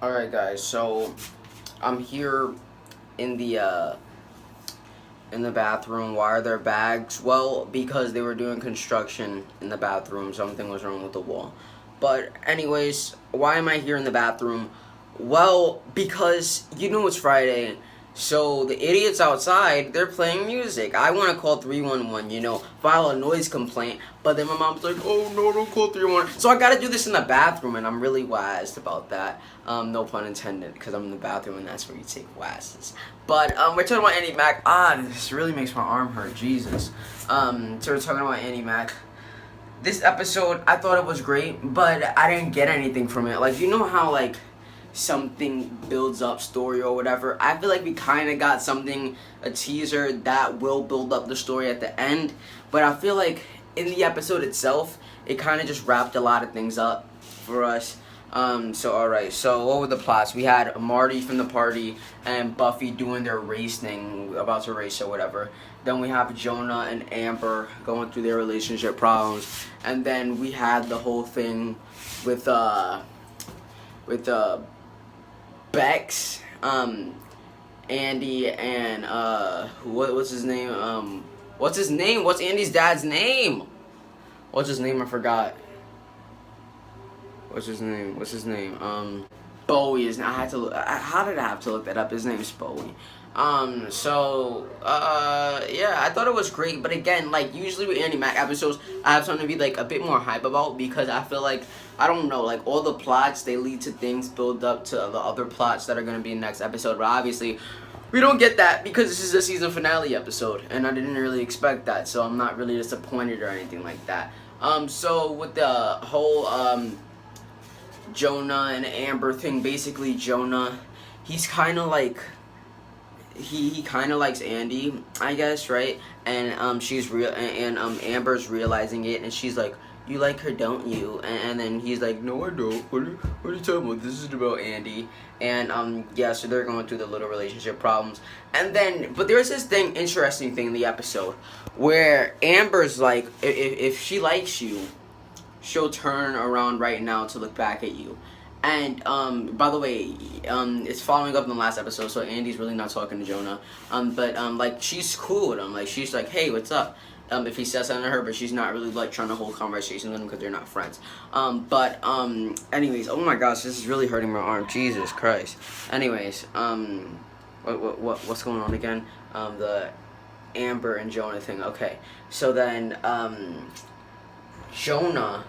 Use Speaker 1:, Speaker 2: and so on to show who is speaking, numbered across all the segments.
Speaker 1: Alright guys, so I'm here in the bathroom. Why are there bags? Well, because they were doing construction in the bathroom. Something was wrong with the wall. But anyways, why am I here in the bathroom? Well, because you know it's Friday. So the idiots outside, they're playing music. I want to call 311, file a noise complaint. But then my mom's like, oh no, don't call 311. So I got to do this in the bathroom, and I'm really wazzed about that. No pun intended, because I'm in the bathroom, and that's where you take wazzes. But we're talking about Andi Mack. This really makes my arm hurt, Jesus. So we're talking about Andi Mack. This episode, I thought it was great, but I didn't get anything from it. Like, you know how, like, something builds up story or whatever? I feel like we kind of got something, a teaser that will build up the story at the end. But I feel like in the episode itself, it kind of just wrapped a lot of things up for us. Alright, so what were the plots? We had Marty from the party and Buffy doing their race thing, about to race or whatever. Then we have Jonah and Amber going through their relationship problems. And then we had the whole thing with Bex, Andi, and what's his name? What's his name? What's Andy's dad's name? What's his name? I forgot. What's his name? Bowie is. I had to look. How did I have to look that up? His name's Bowie. Yeah, I thought it was great, but again, like, usually with Andi Mack episodes, I have something to be, like, a bit more hype about, because I feel like, I don't know, like, all the plots, they lead to things, build up to the other plots that are going to be in the next episode, but obviously, we don't get that, because this is a season finale episode, and I didn't really expect that, so I'm not really disappointed or anything like that. So, with the whole, Jonah and Amber thing, basically, Jonah, he's kind of, like, he kind of likes Andi, I guess, right? And Amber's realizing it, and she's like, "You like her, don't you?" And then he's like, "No, I don't. What are you talking about? This is about Andi." And yeah, so they're going through the little relationship problems. And then, but there's this interesting thing in the episode where Amber's like, if she likes you, she'll turn around right now to look back at you. And by the way, it's following up in the last episode, so Andy's really not talking to Jonah. But like, she's cool with him. Like, she's like, "Hey, what's up?" If he says something to her, but she's not really, like, trying to hold conversations with him because they're not friends. Anyways, oh my gosh, this is really hurting my arm. Jesus Christ. Anyways, what's going on again? The Amber and Jonah thing. Okay, so then Jonah,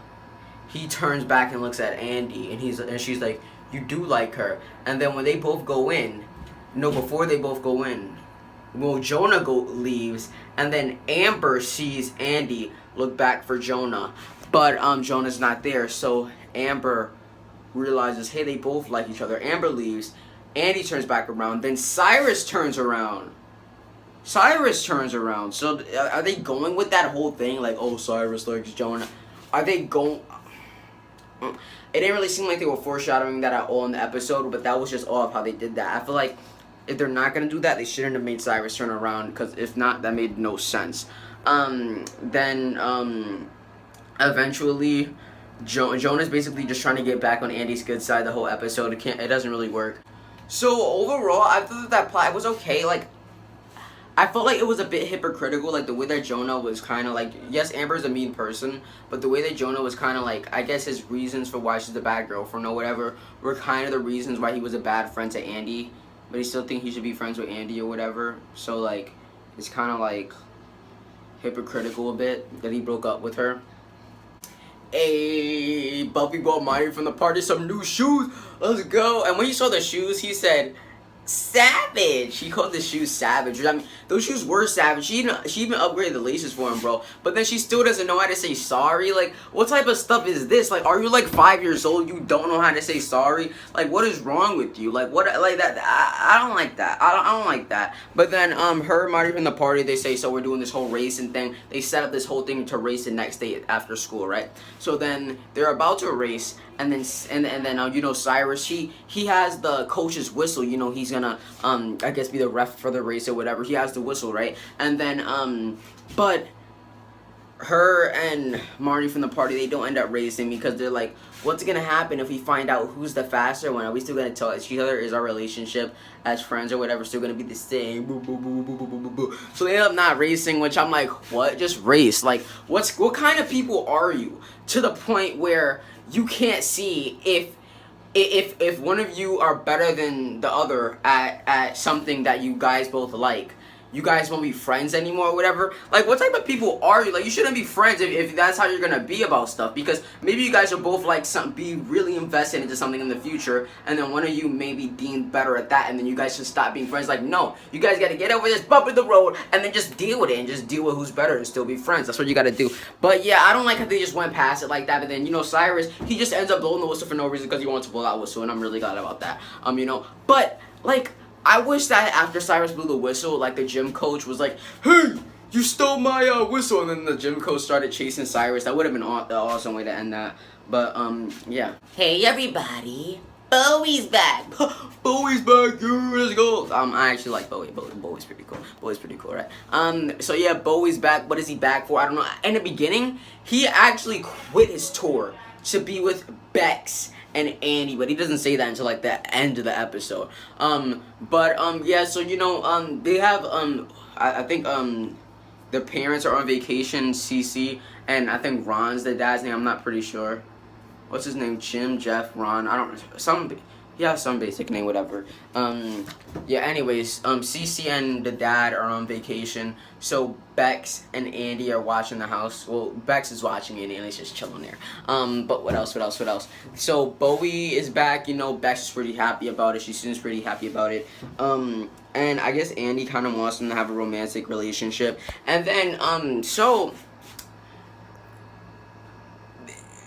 Speaker 1: he turns back and looks at Andi, and she's like, "You do like her." And then when they both go in, before they both go in, well, Jonah leaves, and then Amber sees Andi look back for Jonah, but Jonah's not there, so Amber realizes, hey, they both like each other. Amber leaves, Andi turns back around, then Cyrus turns around. So are they going with that whole thing, like, oh, Cyrus likes Jonah? Are they going? It didn't really seem like they were foreshadowing that at all in the episode, but that was just off how they did that. I feel like if they're not going to do that, they shouldn't have made Cyrus turn around, because if not, that made no sense. Eventually, Jonah's basically just trying to get back on Andi's good side the whole episode. It doesn't really work. So overall, I thought that plot was okay. Like, I felt like it was a bit hypocritical, like the way that Jonah was kind of like, yes, Amber's a mean person, but the way that Jonah was kind of like, I guess his reasons for why she's a bad girlfriend or whatever were kind of the reasons why he was a bad friend to Andi, but he still think he should be friends with Andi or whatever. So, like, it's kind of like hypocritical a bit that he broke up with her. Hey, Buffy bought Marty from the party some new shoes. Let's go. And when he saw the shoes, he said, "Savage." He called the shoes savage. I mean, those shoes were savage. She even upgraded the laces for him, bro. But then she still doesn't know how to say sorry. Like, what type of stuff is this? Like, are you like 5 years old? You don't know how to say sorry? Like, what is wrong with you? Like, what? Like that? I don't like that. I don't like that. But then her and Marty from the party, they say, so we're doing this whole racing thing. They set up this whole thing to race the next day after school, right? So then they're about to race. And then Cyrus, he has the coach's whistle. He's gonna I guess be the ref for the race or whatever. He has the whistle, right? And then but her and Marty from the party, they don't end up racing because they're like, what's gonna happen if we find out who's the faster one? Are we still gonna tell each other? Is our relationship as friends or whatever still gonna be the same? Boo, boo, boo, boo, boo, boo, boo. So they end up not racing, which I'm like, what? Just race? Like, what kind of people are you? To the point where you can't see if one of you are better than the other at something that you guys both like, you guys won't be friends anymore or whatever. Like, what type of people are you? Like, you shouldn't be friends if that's how you're gonna be about stuff, because maybe you guys are both like be really invested into something in the future, and then one of you may be deemed better at that, and then you guys should stop being friends. Like, no, you guys gotta get over this bump in the road and then just deal with it and just deal with who's better and still be friends. That's what you gotta do. But yeah, I don't like how they just went past it like that. But then, you know, Cyrus, he just ends up blowing the whistle for no reason because he wants to blow that whistle, and I'm really glad about that. You know, but like, I wish that after Cyrus blew the whistle, like, the gym coach was like, hey, you stole my whistle, and then the gym coach started chasing Cyrus. That would have been the awesome way to end that. But yeah. Hey everybody, Bowie's back. Bowie's back, dude. Let's go. I actually like Bowie. Bowie's pretty cool. Bowie's pretty cool, right? So yeah, Bowie's back. What is he back for? I don't know. In the beginning, he actually quit his tour to be with Bex and Andi, but he doesn't say that until like the end of the episode. Yeah, so you know, they have I think the parents are on vacation, Cece, and I think Ron's the dad's name. I'm not pretty sure. What's his name? Jim, Jeff, Ron. I don't. Some basic name, whatever. Yeah, anyways, Cece and the dad are on vacation, so Bex and Andi are watching the house. Well, Bex is watching it, and Andi's just chilling there. But what else? So Bowie is back, you know, Bex is pretty happy about it, she seems pretty happy about it. And I guess Andi kind of wants them to have a romantic relationship. And then, so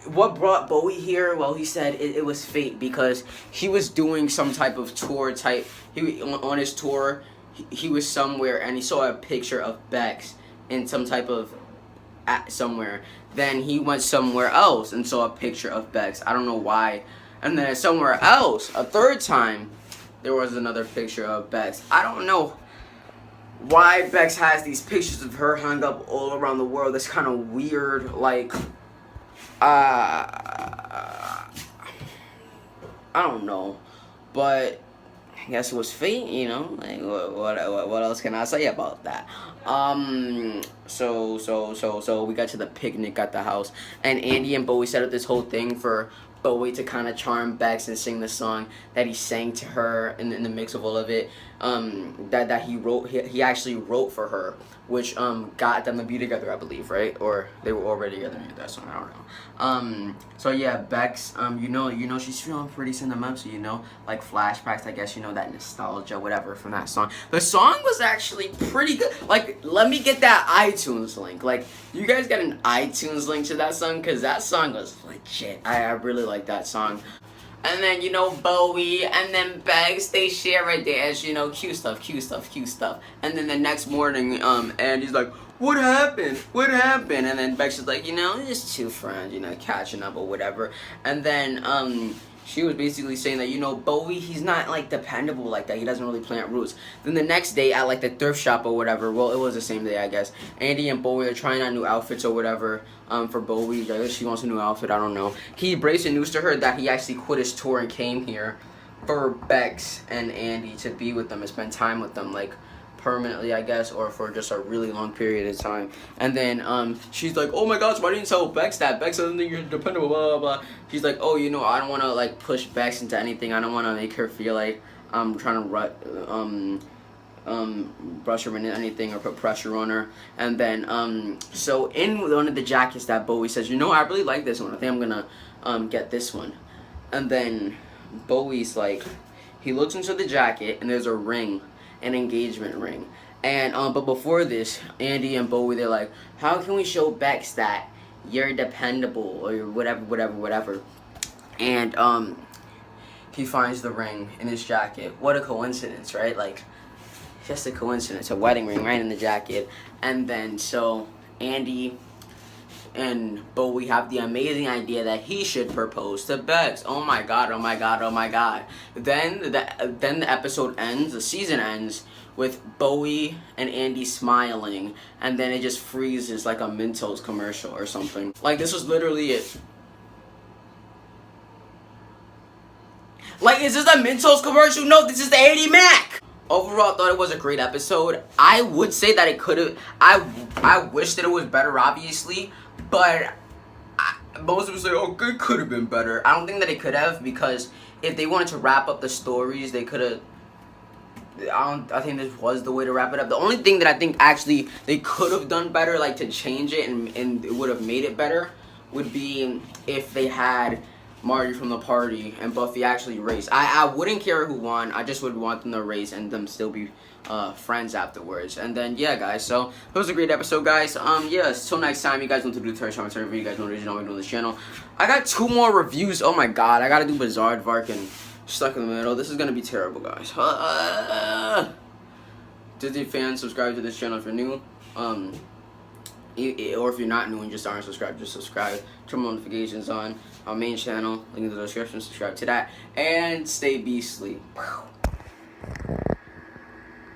Speaker 1: what brought Bowie here? Well, he said it was fate, because he was doing some type of tour type. On his tour, he was somewhere and he saw a picture of Bex in some type of somewhere. Then he went somewhere else and saw a picture of Bex. I don't know why. And then somewhere else, a third time, there was another picture of Bex. I don't know why Bex has these pictures of her hung up all around the world. That's kind of weird. Like, I don't know, but I guess it was fate, you know. Like, what else can I say about that? So we got to the picnic at the house, and Andi and Bowie set up this whole thing for Bowie to kind of charm Bex and sing the song that he sang to her in the mix of all of it. That he wrote. He actually wrote for her, which got them to be together, I believe, right? Or they were already together in that song. I don't know. So yeah, Bex, you know, she's feeling pretty sentimental, you know, like flashbacks, I guess, you know, that nostalgia, whatever, from that song. The song was actually pretty good. Like, let me get that iTunes link. Like, you guys got an iTunes link to that song? Because that song was legit. I really like that song. And then, you know, Bowie and then Bex, they share a dance, you know, cute stuff. And then the next morning, Andy's like, what happened? And then Bex is like, you know, just two friends, you know, catching up or whatever. And then, she was basically saying that, you know, Bowie, he's not, like, dependable like that. He doesn't really plant roots. Then the next day at, like, the thrift shop or whatever, well, it was the same day, I guess, Andi and Bowie are trying on new outfits or whatever, for Bowie. I guess she wants a new outfit, I don't know. He breaks the news to her that he actually quit his tour and came here for Bex and Andi to be with them and spend time with them, like, permanently, I guess, or for just a really long period of time. And then she's like, oh my gosh, why didn't you tell Bex that? Bex doesn't think you're dependable, blah, blah, blah. She's like, oh, you know, I don't want to, like, push Bex into anything. I don't want to make her feel like I'm trying to brush her into anything or put pressure on her. And then, so in one of the jackets that Bowie says, you know, I really like this one. I think I'm going to get this one. And then Bowie's like, he looks into the jacket and there's a ring, an engagement ring. And but before this, Andi and Bowie, they're like, how can we show Bex that you're dependable or whatever. And he finds the ring in his jacket. What a coincidence, right? Like, just a coincidence, a wedding ring right in the jacket. And then so Andi and Bowie have the amazing idea that he should propose to Bex. Oh my god, oh my god, oh my god. Then the episode ends, the season ends, with Bowie and Andi smiling, and then it just freezes like a Mentos commercial or something. Like, this was literally it. Like, is this a Mentos commercial? No, this is the Andi Mack! Overall, I thought it was a great episode. I would say that it could have... I wish that it was better, obviously. But most people say, oh, it could have been better. I don't think that it could have, because if they wanted to wrap up the stories, they could have... I think this was the way to wrap it up. The only thing that I think actually they could have done better, like to change it and it would have made it better, would be if they had Marty from the party and Buffy actually race. I wouldn't care who won. I just would want them to race and them still be friends afterwards. And then yeah, guys, so it was a great episode, guys. Yeah, till next time, you guys want to do the Terror review, you guys know what it is, you know what I'm doing this channel. I got 2 more reviews. Oh my god, I gotta do Bizarre Vark and Stuck in the Middle. This is gonna be terrible, guys. Disney fans, subscribe to this channel if you're new. Or if you're not new and just aren't subscribed, just subscribe. Turn notifications on. Our main channel, link in the description. Subscribe to that, and stay beastly.